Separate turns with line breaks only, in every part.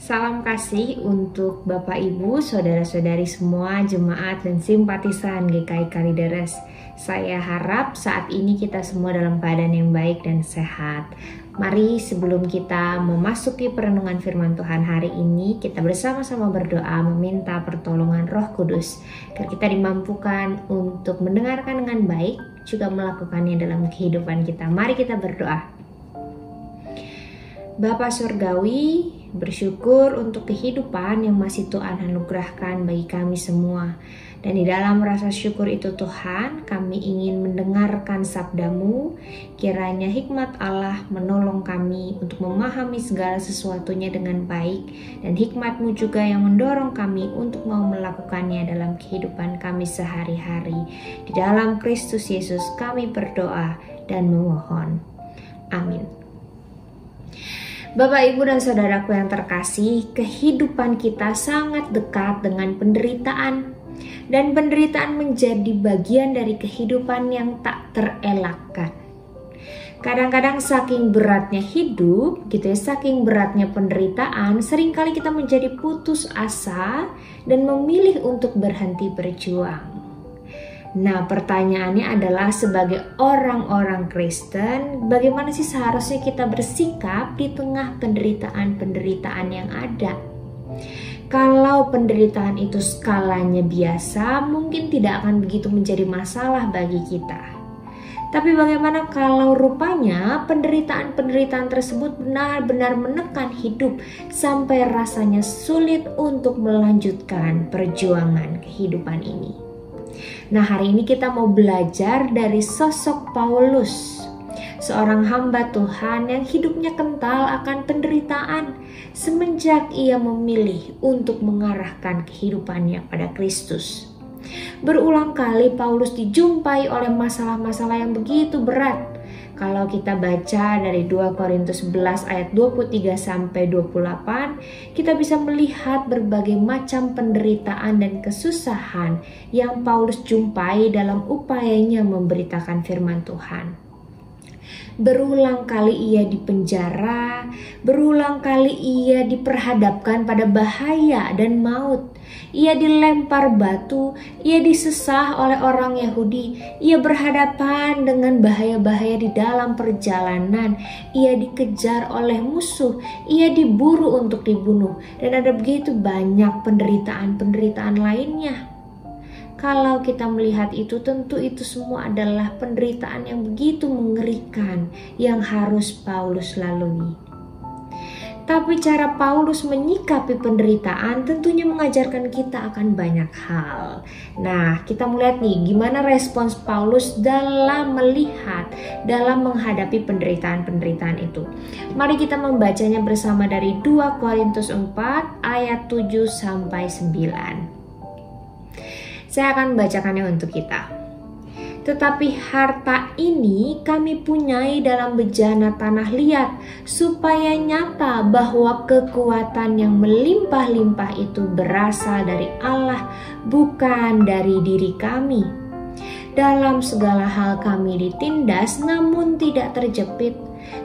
Salam kasih untuk Bapak Ibu, saudara-saudari semua, jemaat dan simpatisan GKI Kalideres. Saya harap saat ini kita semua dalam keadaan yang baik dan sehat. Mari sebelum kita memasuki perenungan firman Tuhan hari ini, kita bersama-sama berdoa meminta pertolongan Roh Kudus agar kita dimampukan untuk mendengarkan dengan baik, juga melakukannya dalam kehidupan kita. Mari kita berdoa. Bapa Surgawi, bersyukur untuk kehidupan yang masih Tuhan anugerahkan bagi kami semua. Dan di dalam rasa syukur itu Tuhan, kami ingin mendengarkan sabda-Mu. Kiranya hikmat Allah menolong kami untuk memahami segala sesuatunya dengan baik. Dan hikmat-Mu juga yang mendorong kami untuk mau melakukannya dalam kehidupan kami sehari-hari. Di dalam Kristus Yesus kami berdoa dan memohon. Amin. Bapak, Ibu, dan Saudaraku yang terkasih, kehidupan kita sangat dekat dengan penderitaan. Dan penderitaan menjadi bagian dari kehidupan yang tak terelakkan. Kadang-kadang saking beratnya hidup, saking beratnya penderitaan, seringkali kita menjadi putus asa dan memilih untuk berhenti berjuang. Nah, pertanyaannya adalah sebagai orang-orang Kristen, bagaimana sih seharusnya kita bersikap di tengah penderitaan-penderitaan yang ada? Kalau penderitaan itu skalanya biasa, mungkin tidak akan begitu menjadi masalah bagi kita. Tapi bagaimana kalau rupanya penderitaan-penderitaan tersebut benar-benar menekan hidup sampai rasanya sulit untuk melanjutkan perjuangan kehidupan ini? Nah, hari ini kita mau belajar dari sosok Paulus, seorang hamba Tuhan yang hidupnya kental akan penderitaan semenjak ia memilih untuk mengarahkan kehidupannya pada Kristus. Berulang kali Paulus dijumpai oleh masalah-masalah yang begitu berat. Kalau kita baca dari 2 Korintus 11 ayat 23 sampai 28, kita bisa melihat berbagai macam penderitaan dan kesusahan yang Paulus jumpai dalam upayanya memberitakan firman Tuhan. Berulang kali ia dipenjara, berulang kali ia diperhadapkan pada bahaya dan maut. Ia dilempar batu, ia disesah oleh orang Yahudi, ia berhadapan dengan bahaya-bahaya di dalam perjalanan, ia dikejar oleh musuh, ia diburu untuk dibunuh, dan ada begitu banyak penderitaan-penderitaan lainnya. Kalau kita melihat itu, tentu itu semua adalah penderitaan yang begitu mengerikan yang harus Paulus lalui. Tapi cara Paulus menyikapi penderitaan tentunya mengajarkan kita akan banyak hal. Nah, kita melihat nih gimana respons Paulus dalam menghadapi penderitaan-penderitaan itu. Mari kita membacanya bersama dari 2 Korintus 4 ayat 7 sampai 9. Saya akan membacakannya untuk kita. Tetapi harta ini kami punyai dalam bejana tanah liat, supaya nyata bahwa kekuatan yang melimpah-limpah itu berasal dari Allah, bukan dari diri kami. Dalam segala hal kami ditindas, namun tidak terjepit.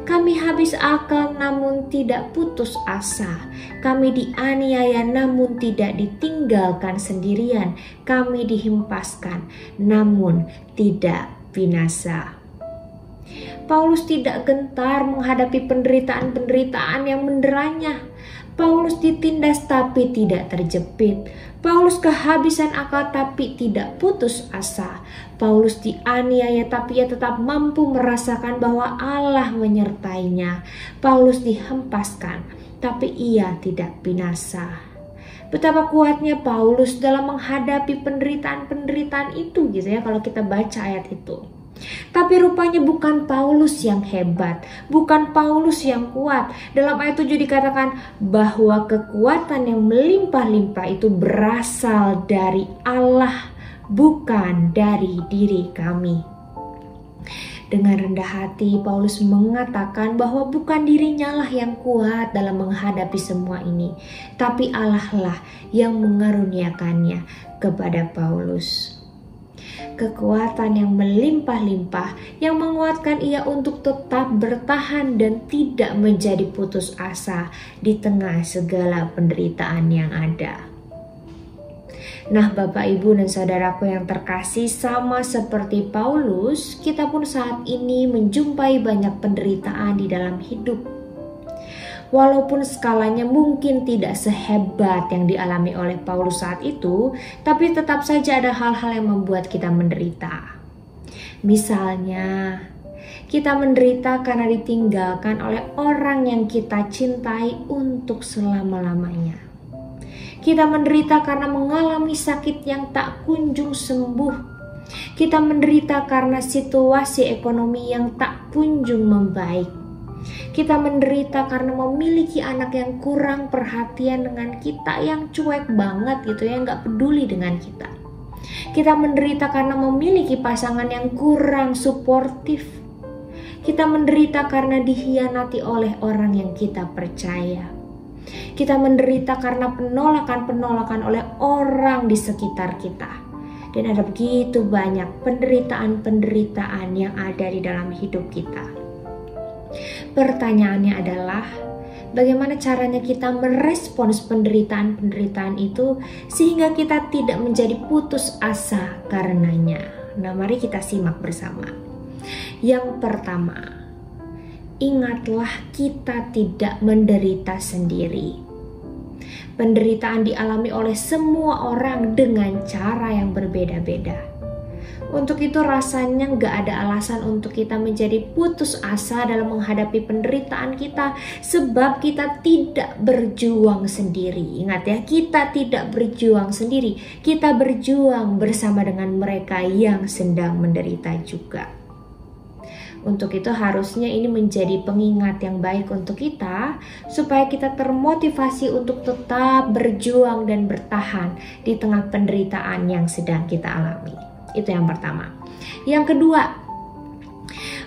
Kami habis akal namun tidak putus asa. Kami dianiaya namun tidak ditinggalkan sendirian. Kami dihempaskan namun tidak binasa. Paulus tidak gentar menghadapi penderitaan-penderitaan yang menderanya. Paulus ditindas tapi tidak terjepit. Paulus kehabisan akal tapi tidak putus asa. Paulus dianiaya tapi ia tetap mampu merasakan bahwa Allah menyertainya. Paulus dihempaskan tapi ia tidak binasa. Betapa kuatnya Paulus dalam menghadapi penderitaan-penderitaan itu kalau kita baca ayat itu. Tapi rupanya bukan Paulus yang hebat, bukan Paulus yang kuat. Dalam ayat 7 dikatakan bahwa kekuatan yang melimpah-limpah itu berasal dari Allah, bukan dari diri kami. Dengan rendah hati Paulus mengatakan bahwa bukan dirinya lah yang kuat dalam menghadapi semua ini, tapi Allah lah yang mengaruniakannya kepada Paulus. Kekuatan yang melimpah-limpah yang menguatkan ia untuk tetap bertahan dan tidak menjadi putus asa di tengah segala penderitaan yang ada. Nah, Bapak, Ibu, dan saudaraku yang terkasih, sama seperti Paulus, kita pun saat ini menjumpai banyak penderitaan di dalam hidup. Walaupun skalanya mungkin tidak sehebat yang dialami oleh Paulus saat itu, tapi tetap saja ada hal-hal yang membuat kita menderita. Misalnya, kita menderita karena ditinggalkan oleh orang yang kita cintai untuk selama-lamanya. Kita menderita karena mengalami sakit yang tak kunjung sembuh. Kita menderita karena situasi ekonomi yang tak kunjung membaik. Kita menderita karena memiliki anak yang kurang perhatian dengan kita, yang cuek banget gitu ya, nggak peduli dengan kita. Kita menderita karena memiliki pasangan yang kurang suportif. Kita menderita karena dikhianati oleh orang yang kita percaya. Kita menderita karena penolakan-penolakan oleh orang di sekitar kita. Dan ada begitu banyak penderitaan-penderitaan yang ada di dalam hidup kita. Pertanyaannya adalah, bagaimana caranya kita merespons penderitaan-penderitaan itu sehingga kita tidak menjadi putus asa karenanya? Nah, mari kita simak bersama. Yang pertama, ingatlah kita tidak menderita sendiri. Penderitaan dialami oleh semua orang dengan cara yang berbeda-beda. Untuk itu rasanya gak ada alasan untuk kita menjadi putus asa dalam menghadapi penderitaan kita, sebab kita tidak berjuang sendiri. Ingat ya, kita tidak berjuang sendiri. Kita berjuang bersama dengan mereka yang sedang menderita juga. Untuk itu harusnya ini menjadi pengingat yang baik untuk kita, supaya kita termotivasi untuk tetap berjuang dan bertahan di tengah penderitaan yang sedang kita alami. Itu yang pertama. Yang kedua,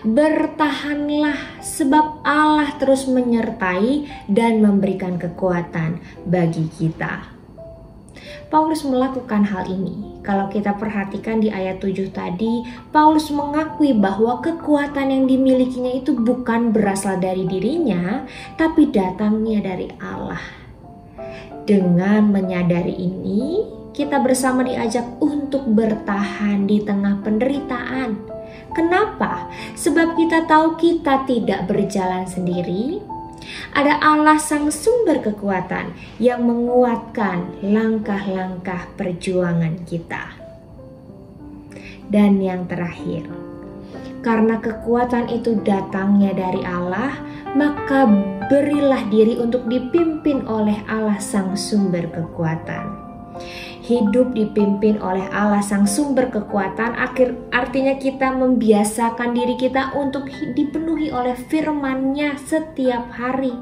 bertahanlah sebab Allah terus menyertai dan memberikan kekuatan bagi kita. Paulus melakukan hal ini. Kalau kita perhatikan di ayat 7 tadi, Paulus mengakui bahwa kekuatan yang dimilikinya itu bukan berasal dari dirinya, tapi datangnya dari Allah. Dengan menyadari ini, kita bersama diajak untuk bertahan di tengah penderitaan. Kenapa? Sebab kita tahu kita tidak berjalan sendiri. Ada Allah sang sumber kekuatan yang menguatkan langkah-langkah perjuangan kita. Dan yang terakhir, karena kekuatan itu datangnya dari Allah, maka berilah diri untuk dipimpin oleh Allah sang sumber kekuatan. Hidup dipimpin oleh Allah sang sumber kekuatan artinya kita membiasakan diri kita untuk dipenuhi oleh firman-Nya setiap hari.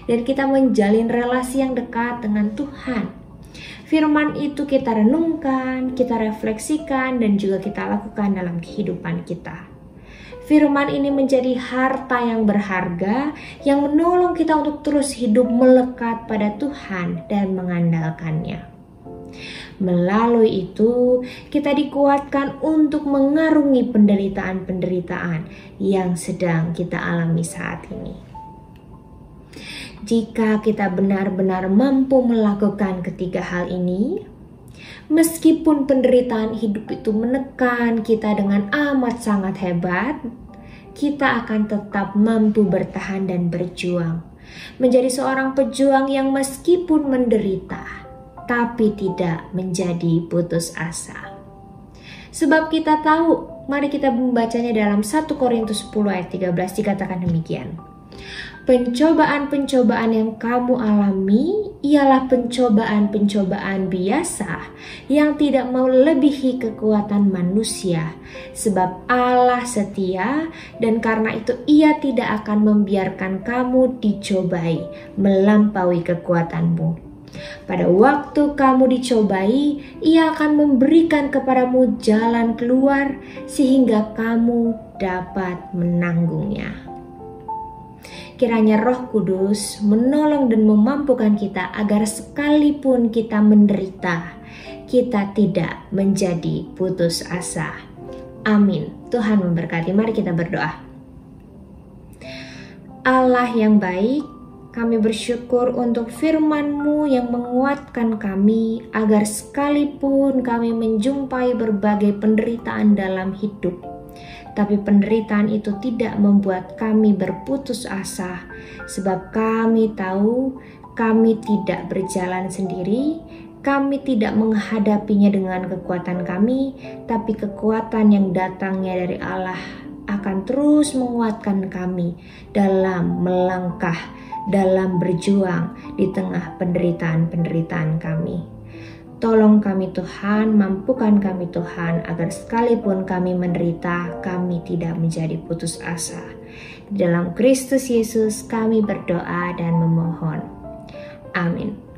Dan kita menjalin relasi yang dekat dengan Tuhan. Firman itu kita renungkan, kita refleksikan, dan juga kita lakukan dalam kehidupan kita. Firman ini menjadi harta yang berharga yang menolong kita untuk terus hidup melekat pada Tuhan dan mengandalkannya. Melalui itu, kita dikuatkan untuk mengarungi penderitaan-penderitaan yang sedang kita alami saat ini. Jika kita benar-benar mampu melakukan ketiga hal ini, meskipun penderitaan hidup itu menekan kita dengan amat sangat hebat, kita akan tetap mampu bertahan dan berjuang. Menjadi seorang pejuang yang meskipun menderita, tapi tidak menjadi putus asa. Sebab kita tahu, mari kita membacanya dalam 1 Korintus 10 ayat 13 dikatakan demikian. Pencobaan-pencobaan yang kamu alami ialah pencobaan-pencobaan biasa yang tidak melebihi kekuatan manusia. Sebab Allah setia dan karena itu Ia tidak akan membiarkan kamu dicobai melampaui kekuatanmu. Pada waktu kamu dicobai, Ia akan memberikan kepadamu jalan keluar sehingga kamu dapat menanggungnya. Kiranya Roh Kudus menolong dan memampukan kita agar sekalipun kita menderita, kita tidak menjadi putus asa. Amin. Tuhan memberkati. Mari kita berdoa. Allah yang baik, kami bersyukur untuk firman-Mu yang menguatkan kami agar sekalipun kami menjumpai berbagai penderitaan dalam hidup, tapi penderitaan itu tidak membuat kami berputus asa, sebab kami tahu kami tidak berjalan sendiri, kami tidak menghadapinya dengan kekuatan kami, tapi kekuatan yang datangnya dari Allah akan terus menguatkan kami dalam melangkah, dalam berjuang di tengah penderitaan-penderitaan kami. Tolong kami Tuhan, mampukan kami Tuhan, agar sekalipun kami menderita, kami tidak menjadi putus asa. Di dalam Kristus Yesus kami berdoa dan memohon. Amin.